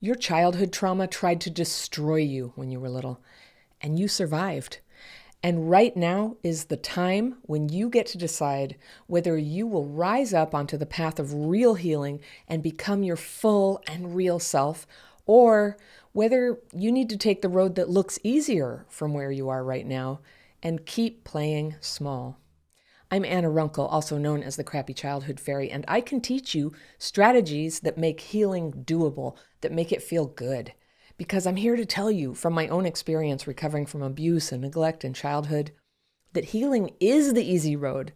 Your childhood trauma tried to destroy you when you were little, and you survived. And right now is the time when you get to decide whether you will rise up onto the path of real healing and become your full and real self, or whether you need to take the road that looks easier from where you are right now and keep playing small. I'm Anna Runkle, also known as the Crappy Childhood Fairy, and I can teach you strategies that make healing doable, that make it feel good. Because I'm here to tell you from my own experience recovering from abuse and neglect in childhood that healing is the easy road.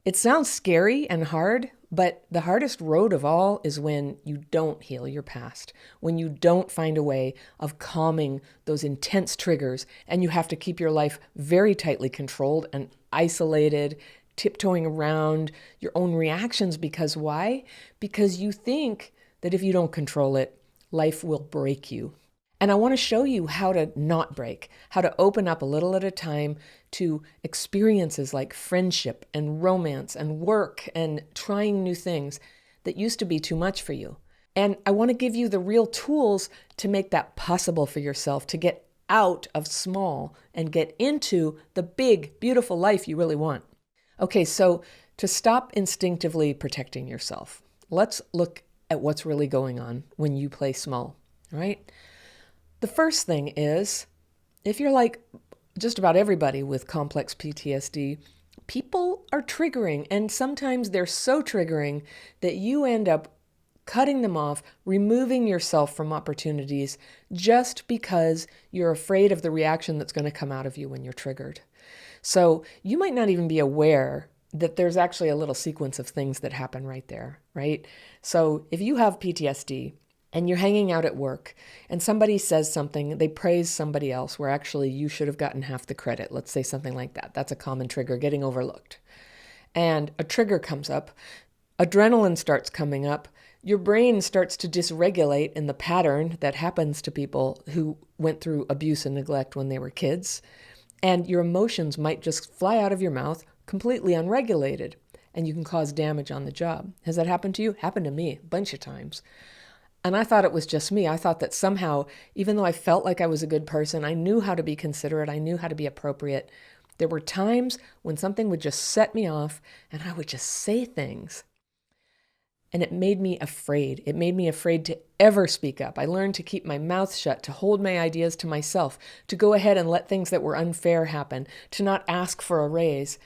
It sounds scary and hard, but the hardest road of all is when you don't heal your past, when you don't find a way of calming those intense triggers and you have to keep your life very tightly controlled and isolated, tiptoeing around your own reactions. Because why? Because you think that if you don't control it, life will break you. And I want to show you how to not break, how to open up a little at a time to experiences like friendship and romance and work and trying new things that used to be too much for you. And I want to give you the real tools to make that possible for yourself, to get out of small and get into the big, beautiful life you really want. Okay, so to stop instinctively protecting yourself, let's look at what's really going on when you play small, all right? The first thing is, if you're like just about everybody with complex PTSD, people are triggering, and sometimes they're so triggering that you end up cutting them off, removing yourself from opportunities just because you're afraid of the reaction that's going to come out of you when you're triggered. So you might not even be aware that there's actually a little sequence of things that happen right there, right? So if you have PTSD and you're hanging out at work and somebody says something, they praise somebody else where actually you should have gotten half the credit. Let's say something like that. That's a common trigger, getting overlooked. And a trigger comes up, adrenaline starts coming up, your brain starts to dysregulate in the pattern that happens to people who went through abuse and neglect when they were kids. And your emotions might just fly out of your mouth completely unregulated, and you can cause damage on the job. Has that happened to you? Happened to me a bunch of times. And I thought it was just me. I thought that somehow, even though I felt like I was a good person, I knew how to be considerate, I knew how to be appropriate. There were times when something would just set me off and I would just say things. And it made me afraid. It made me afraid to ever speak up. I learned to keep my mouth shut, to hold my ideas to myself, to go ahead and let things that were unfair happen, to not ask for a raise,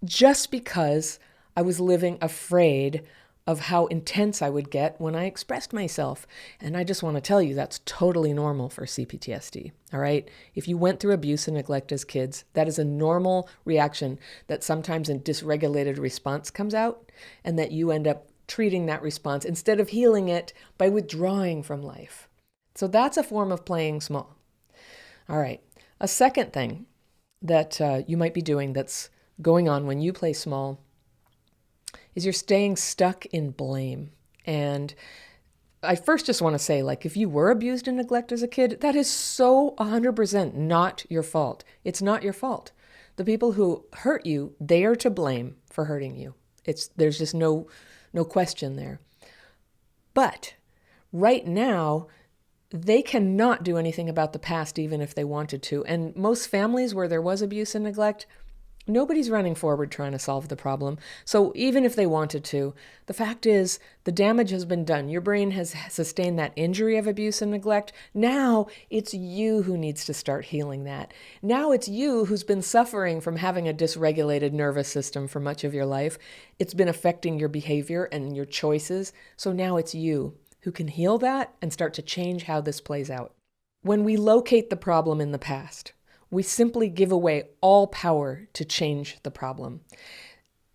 just because I was living afraid of how intense I would get when I expressed myself. And I just want to tell you that's totally normal for CPTSD, all right? If you went through abuse and neglect as kids, that is a normal reaction that sometimes a dysregulated response comes out and that you end up treating that response instead of healing it by withdrawing from life. So that's a form of playing small. All right. A second thing that you might be doing that's going on when you play small is you're staying stuck in blame. And I first just want to say, like, if you were abused and neglected as a kid, that is so 100% not your fault. It's not your fault. The people who hurt you, they are to blame for hurting you. There's just no question there. But right now, they cannot do anything about the past, even if they wanted to. And most families where there was abuse and neglect, nobody's running forward trying to solve the problem. So even if they wanted to, the fact is the damage has been done. Your brain has sustained that injury of abuse and neglect. Now it's you who needs to start healing that. Now it's you who's been suffering from having a dysregulated nervous system for much of your life. It's been affecting your behavior and your choices. So now it's you who can heal that and start to change how this plays out. When we locate the problem in the past, we simply give away all power to change the problem.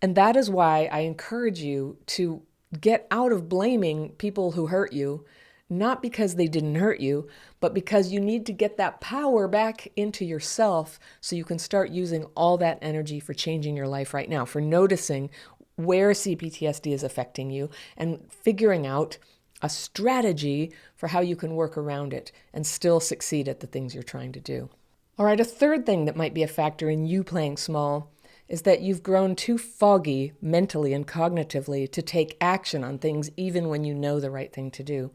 And that is why I encourage you to get out of blaming people who hurt you, not because they didn't hurt you, but because you need to get that power back into yourself so you can start using all that energy for changing your life right now, for noticing where CPTSD is affecting you and figuring out a strategy for how you can work around it and still succeed at the things you're trying to do. All right, a third thing that might be a factor in you playing small is that you've grown too foggy mentally and cognitively to take action on things even when you know the right thing to do.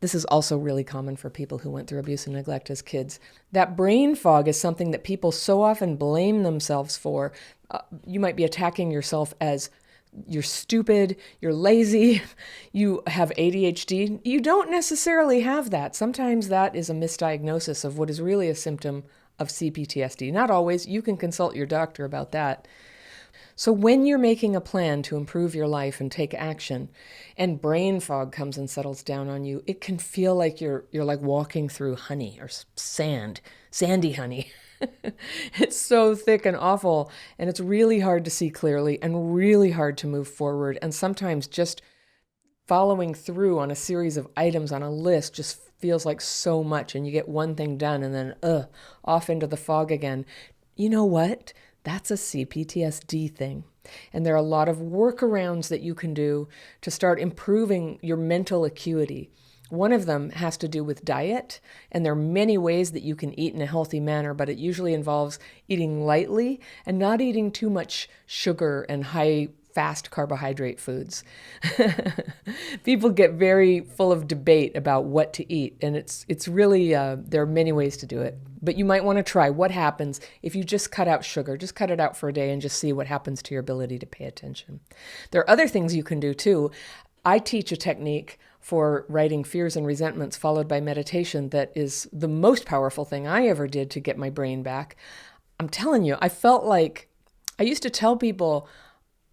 This is also really common for people who went through abuse and neglect as kids. That brain fog is something that people so often blame themselves for. You might be attacking yourself as you're stupid, you're lazy, you have ADHD. You don't necessarily have that. Sometimes that is a misdiagnosis of what is really a symptom of CPTSD. Not always. You can consult your doctor about that. So when you're making a plan to improve your life and take action, and brain fog comes and settles down on you, it can feel like you're like walking through honey or sandy honey. It's so thick and awful, and it's really hard to see clearly and really hard to move forward. And sometimes just following through on a series of items on a list just feels like so much, and you get one thing done and then off into the fog again. You know what? That's a CPTSD thing. And there are a lot of workarounds that you can do to start improving your mental acuity. One of them has to do with diet, and there are many ways that you can eat in a healthy manner, but it usually involves eating lightly and not eating too much sugar and high fast carbohydrate foods. People get very full of debate about what to eat, and it's really, there are many ways to do it. But you might want to try what happens if you just cut out sugar. Just cut it out for a day and just see what happens to your ability to pay attention. There are other things you can do too. I teach a technique for writing fears and resentments followed by meditation that is the most powerful thing I ever did to get my brain back. I'm telling you, I felt like I used to tell people,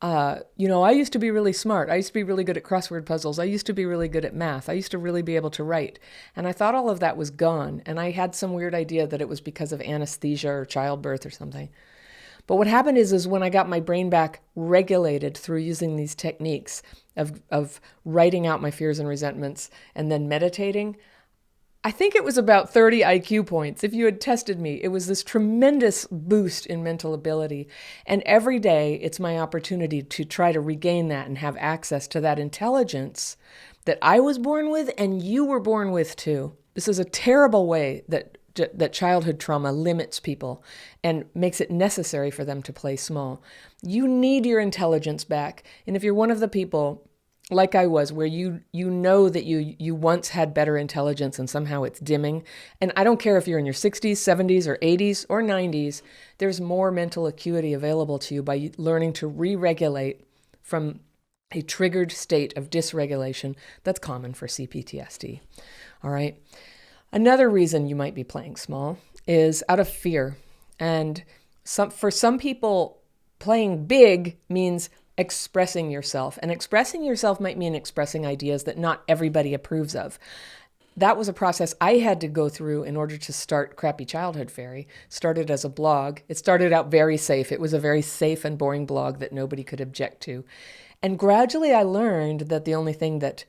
I used to be really smart. I used to be really good at crossword puzzles. I used to be really good at math. I used to really be able to write. And I thought all of that was gone. And I had some weird idea that it was because of anesthesia or childbirth or something. But what happened is when I got my brain back regulated through using these techniques of writing out my fears and resentments and then meditating, I think it was about 30 IQ points. If you had tested me, it was this tremendous boost in mental ability. And every day it's my opportunity to try to regain that and have access to that intelligence that I was born with and you were born with too. This is a terrible way that childhood trauma limits people and makes it necessary for them to play small. You need your intelligence back. And if you're one of the people like I was, where you know that you once had better intelligence and somehow it's dimming, and I don't care if you're in your 60s, 70s, or 80s, or 90s, there's more mental acuity available to you by learning to re-regulate from a triggered state of dysregulation that's common for CPTSD. All right. Another reason you might be playing small is out of fear. And for some people, playing big means expressing yourself. And expressing yourself might mean expressing ideas that not everybody approves of. That was a process I had to go through in order to start Crappy Childhood Fairy. Started as a blog. It started out very safe. It was a very safe and boring blog that nobody could object to. And gradually I learned that the only thing that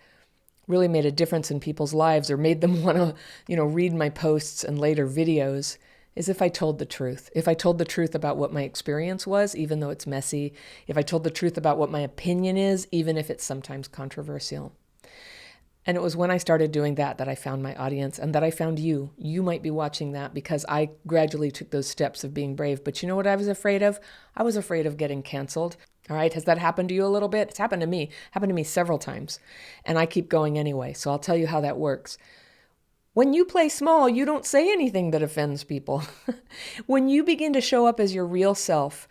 really made a difference in people's lives or made them want to, read my posts and later videos is if I told the truth. If I told the truth about what my experience was, even though it's messy. If I told the truth about what my opinion is, even if it's sometimes controversial. And it was when I started doing that I found my audience and that I found you. You might be watching that because I gradually took those steps of being brave. But you know what I was afraid of? I was afraid of getting canceled. All right. Has that happened to you a little bit? It's happened to me. Happened to me several times. And I keep going anyway. So I'll tell you how that works. When you play small, you don't say anything that offends people. When you begin to show up as your real self,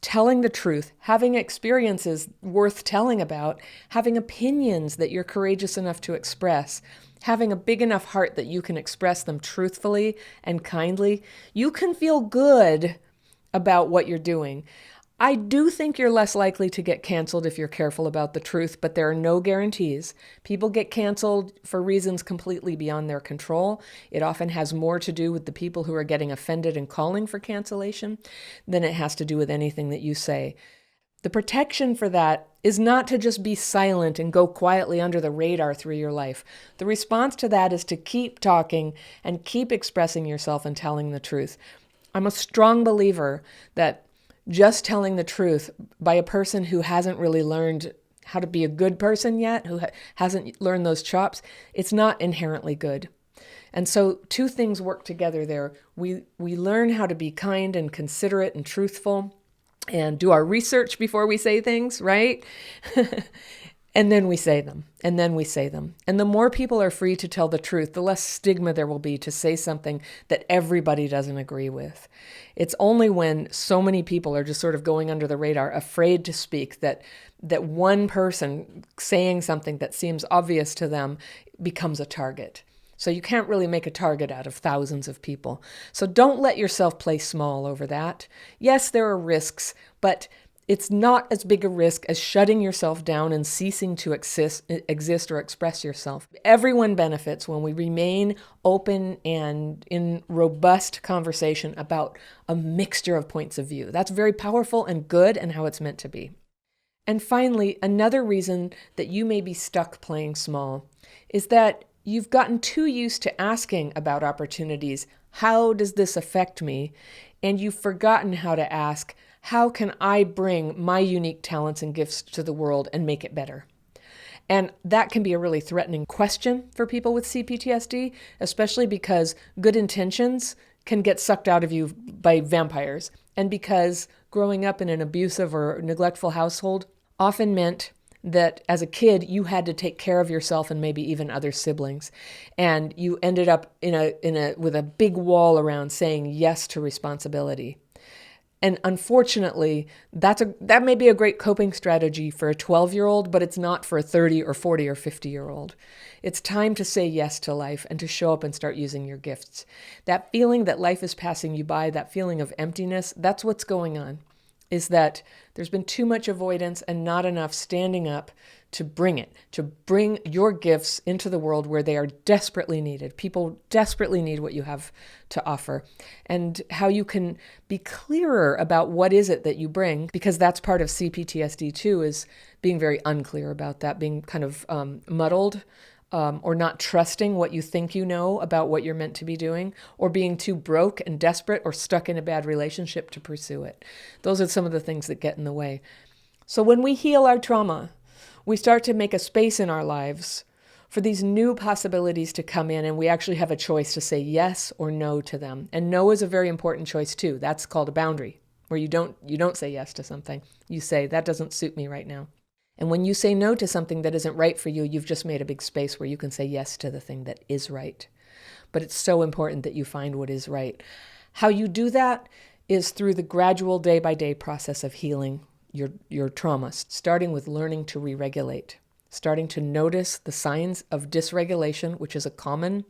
telling the truth, having experiences worth telling about, having opinions that you're courageous enough to express, having a big enough heart that you can express them truthfully and kindly, you can feel good about what you're doing. I do think you're less likely to get canceled if you're careful about the truth, but there are no guarantees. People get canceled for reasons completely beyond their control. It often has more to do with the people who are getting offended and calling for cancellation than it has to do with anything that you say. The protection for that is not to just be silent and go quietly under the radar through your life. The response to that is to keep talking and keep expressing yourself and telling the truth. I'm a strong believer that just telling the truth by a person who hasn't really learned how to be a good person yet, who hasn't learned those chops, it's not inherently good. And so two things work together there. We learn how to be kind and considerate and truthful and do our research before we say things, right? And then we say them, and then we say them. And the more people are free to tell the truth, the less stigma there will be to say something that everybody doesn't agree with. It's only when so many people are just sort of going under the radar, afraid to speak, that one person saying something that seems obvious to them becomes a target. So you can't really make a target out of thousands of people. So don't let yourself play small over that. Yes, there are risks, but it's not as big a risk as shutting yourself down and ceasing to exist or express yourself. Everyone benefits when we remain open and in robust conversation about a mixture of points of view. That's very powerful and good and how it's meant to be. And finally, another reason that you may be stuck playing small is that you've gotten too used to asking about opportunities, how does this affect me? And you've forgotten how to ask, how can I bring my unique talents and gifts to the world and make it better? And that can be a really threatening question for people with CPTSD, especially because good intentions can get sucked out of you by vampires. And because growing up in an abusive or neglectful household often meant that as a kid, you had to take care of yourself and maybe even other siblings. And you ended up with a big wall around saying yes to responsibility. And unfortunately, that may be a great coping strategy for a 12-year-old, but it's not for a 30 or 40 or 50-year-old. It's time to say yes to life and to show up and start using your gifts. That feeling that life is passing you by, that feeling of emptiness, that's what's going on, is that there's been too much avoidance and not enough standing up to bring your gifts into the world where they are desperately needed. People desperately need what you have to offer, and how you can be clearer about what is it that you bring, because that's part of CPTSD too, is being very unclear about that, being kind of muddled, or not trusting what you think you know about what you're meant to be doing, or being too broke and desperate or stuck in a bad relationship to pursue it. Those are some of the things that get in the way. So when we heal our trauma, we start to make a space in our lives for these new possibilities to come in, and we actually have a choice to say yes or no to them. And no is a very important choice too. That's called a boundary, where you don't say yes to something. You say, that doesn't suit me right now. And when you say no to something that isn't right for you, you've just made a big space where you can say yes to the thing that is right. But it's so important that you find what is right. How you do that is through the gradual day-by-day process of healing your trauma, starting with learning to re-regulate, starting to notice the signs of dysregulation, which is a common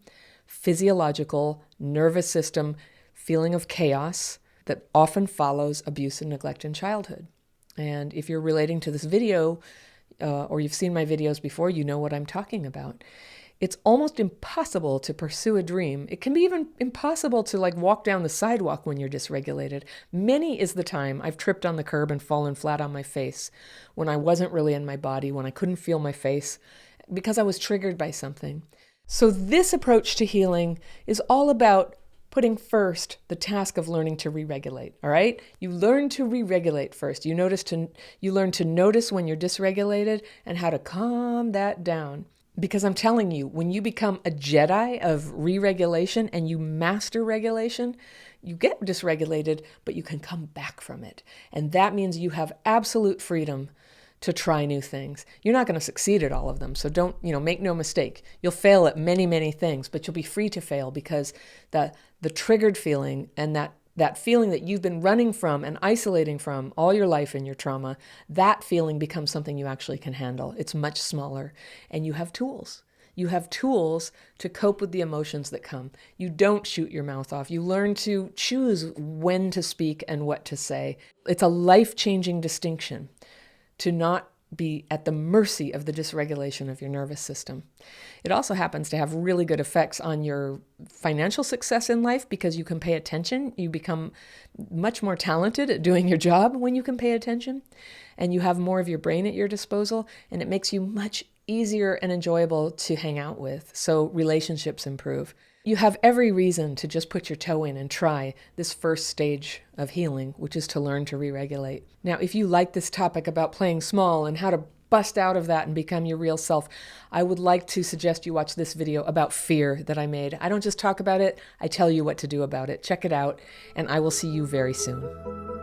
physiological nervous system feeling of chaos that often follows abuse and neglect in childhood. And if you're relating to this video, or you've seen my videos before, you know what I'm talking about. It's almost impossible to pursue a dream. It can be even impossible to walk down the sidewalk when you're dysregulated. Many is the time I've tripped on the curb and fallen flat on my face when I wasn't really in my body, when I couldn't feel my face, because I was triggered by something. So this approach to healing is all about putting first the task of learning to re-regulate, all right? You learn to re-regulate first. You learn to notice when you're dysregulated and how to calm that down. Because I'm telling you, when you become a Jedi of re-regulation and you master regulation, you get dysregulated, but you can come back from it. And that means you have absolute freedom to try new things. You're not going to succeed at all of them. So don't, make no mistake. You'll fail at many, many things, but you'll be free to fail, because the triggered feeling and that feeling that you've been running from and isolating from all your life in your trauma, that feeling becomes something you actually can handle. It's much smaller, and you have tools. You have tools to cope with the emotions that come. You don't shoot your mouth off. You learn to choose when to speak and what to say. It's a life-changing distinction to not be at the mercy of the dysregulation of your nervous system. It also happens to have really good effects on your financial success in life, because you can pay attention. You become much more talented at doing your job when you can pay attention, and you have more of your brain at your disposal, and it makes you much easier and enjoyable to hang out with. So relationships improve. You have every reason to just put your toe in and try this first stage of healing, which is to learn to re-regulate. Now, if you like this topic about playing small and how to bust out of that and become your real self, I would like to suggest you watch this video about fear that I made. I don't just talk about it, I tell you what to do about it. Check it out, and I will see you very soon.